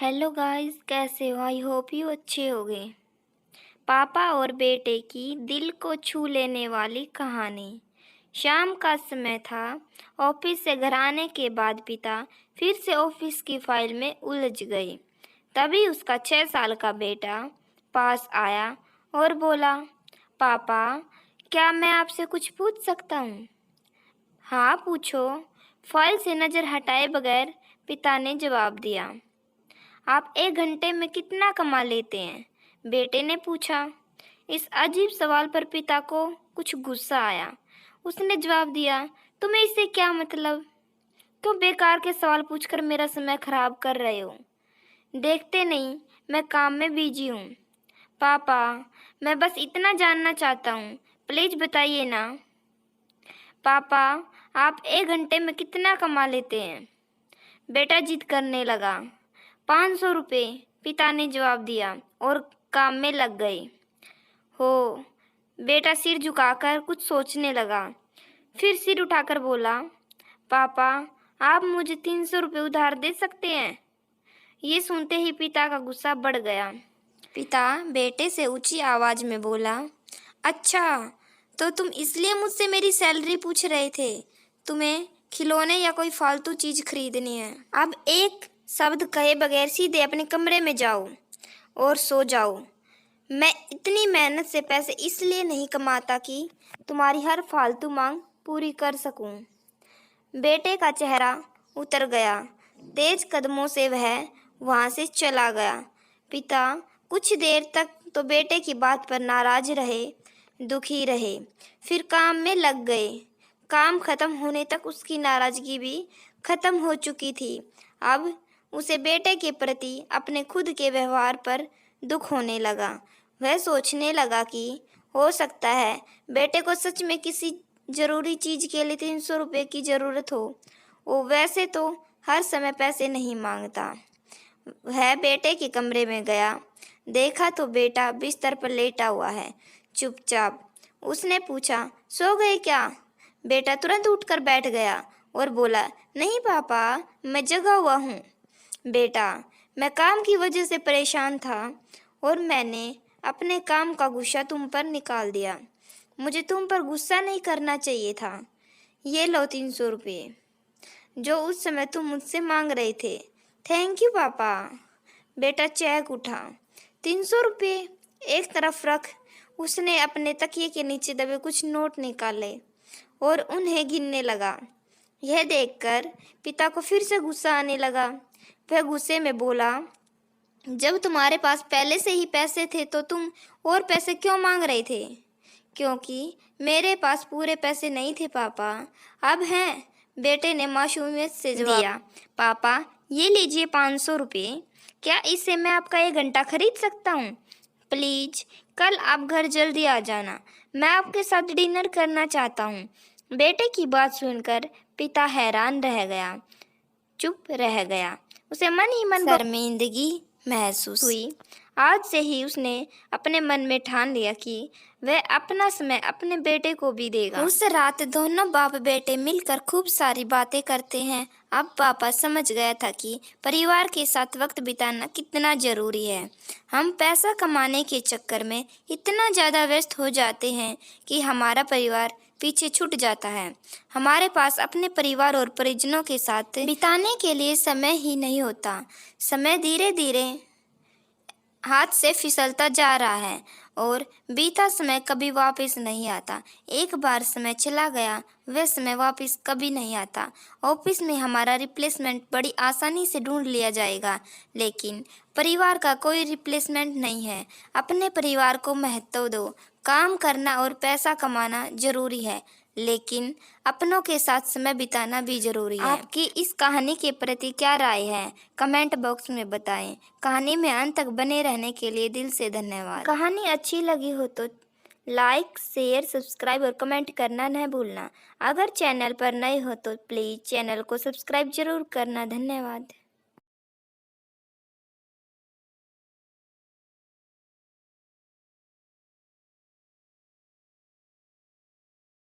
Hello guys, कैसे हो? I hope you अच्छे होगे। पापा और बेटे की दिल को छू लेने वाली कहानी। शाम का समय था। ऑफिस से घर आने के बाद पिता फिर से ऑफिस की फाइल में उलझ गए। तभी उसका 6 साल का बेटा पास आया और बोला, पापा, क्या मैं आपसे कुछ पूछ सकता हूँ? हाँ, पूछो। फाइल से नज़र हटाए बगैर पिता ने जवाब दिया। आप 1 घंटे में कितना कमा लेते हैं? बेटे ने पूछा। इस अजीब सवाल पर पिता को कुछ गुस्सा आया। उसने जवाब दिया, तुम्हें इससे क्या मतलब? क्यों बेकार के सवाल पूछकर मेरा समय खराब कर रहे हो? देखते नहीं, मैं काम में बिजी हूँ। पापा, मैं बस इतना जानना चाहता हूँ, प्लीज बताइए ना। पापा, आप 1 घंटे में कितना कमा लेते हैं? बेटा जिद करने लगा। 500 रुपये, पिता ने जवाब दिया और काम में लग गए। हो, बेटा सिर झुकाकर कुछ सोचने लगा। फिर सिर उठाकर बोला, पापा, आप मुझे 300 रुपये उधार दे सकते हैं? ये सुनते ही पिता का गुस्सा बढ़ गया। पिता बेटे से ऊंची आवाज में बोला, अच्छा, तो तुम इसलिए मुझसे मेरी सैलरी पूछ रहे थे? तुम्हें खिलौने या कोई फालतू चीज खरीदनी है? अब एक शब्द कहे बगैर सीधे अपने कमरे में जाओ और सो जाओ। मैं इतनी मेहनत से पैसे इसलिए नहीं कमाता कि तुम्हारी हर फालतू मांग पूरी कर सकूं। बेटे का चेहरा उतर गया। तेज कदमों से वह वहां से चला गया। पिता कुछ देर तक तो बेटे की बात पर नाराज रहे, दुखी रहे, फिर काम में लग गए। काम खत्म होने तक उसकी नाराजगी भी खत्म हो चुकी थी। अब उसे बेटे के प्रति अपने खुद के व्यवहार पर दुख होने लगा। वह सोचने लगा कि हो सकता है बेटे को सच में किसी जरूरी चीज के लिए 300 रुपये की जरूरत हो। वो वैसे तो हर समय पैसे नहीं मांगता। वह बेटे के कमरे में गया। देखा तो बेटा बिस्तर पर लेटा हुआ है, चुपचाप। उसने पूछा, सो गए क्या? बेटा तुरंत उठकर बैठ गया और बोला, नहीं पापा, मैं जगा हुआ हूँ। बेटा, मैं काम की वजह से परेशान था और मैंने अपने काम का गुस्सा तुम पर निकाल दिया। मुझे तुम पर गुस्सा नहीं करना चाहिए था। ये लो 300 रुपये, जो उस समय तुम मुझसे मांग रहे थे। थैंक यू पापा। बेटा चहक उठा। 300 रुपये एक तरफ रख उसने अपने तकिए के नीचे दबे कुछ नोट निकाले और उन्हें गिनने लगा। यह देखकर पिता को फिर से गुस्सा आने लगा। वह गुस्से में बोला, जब तुम्हारे पास पहले से ही पैसे थे तो तुम और पैसे क्यों मांग रहे थे? क्योंकि मेरे पास पूरे पैसे नहीं थे पापा, अब हैं। बेटे ने मासूमियत से जवाब दिया। पापा, ये लीजिए 500 रुपये। क्या इससे मैं आपका 1 घंटा खरीद सकता हूँ? प्लीज, कल आप घर जल्दी आ जाना, मैं आपके साथ डिनर करना चाहता हूँ। बेटे की बात सुनकर पिता हैरान रह गया, चुप रह गया। उसे मन ही मन शर्मिंदगी महसूस हुई। आज से ही उसने अपने मन में ठान लिया कि वह अपना समय अपने बेटे को भी देगा। उस रात दोनों बाप बेटे मिलकर खूब सारी बातें करते हैं। अब पापा समझ गया था कि परिवार के साथ वक्त बिताना कितना जरूरी है। हम पैसा कमाने के चक्कर में इतना ज़्यादा व्यस्त हो जाते हैं कि हमारा परिवार पीछे छूट जाता है। हमारे पास अपने परिवार और परिजनों के साथ बिताने के लिए समय ही नहीं होता। समय धीरे धीरे हाथ से फिसलता जा रहा है और बीता समय कभी वापस नहीं आता। एक बार समय चला गया, वह समय वापस कभी नहीं आता। ऑफिस में हमारा रिप्लेसमेंट बड़ी आसानी से ढूंढ लिया जाएगा, लेकिन परिवार का कोई रिप्लेसमेंट नहीं है। अपने परिवार को महत्व दो। काम करना और पैसा कमाना जरूरी है, लेकिन अपनों के साथ समय बिताना भी जरूरी है। आपकी इस कहानी के प्रति क्या राय है? कमेंट बॉक्स में बताएं। कहानी में अंत तक बने रहने के लिए दिल से धन्यवाद। कहानी अच्छी लगी हो तो लाइक, शेयर, सब्सक्राइब और कमेंट करना न भूलना। अगर चैनल पर नए हो तो प्लीज़ चैनल को सब्सक्राइब जरूर करना। धन्यवाद।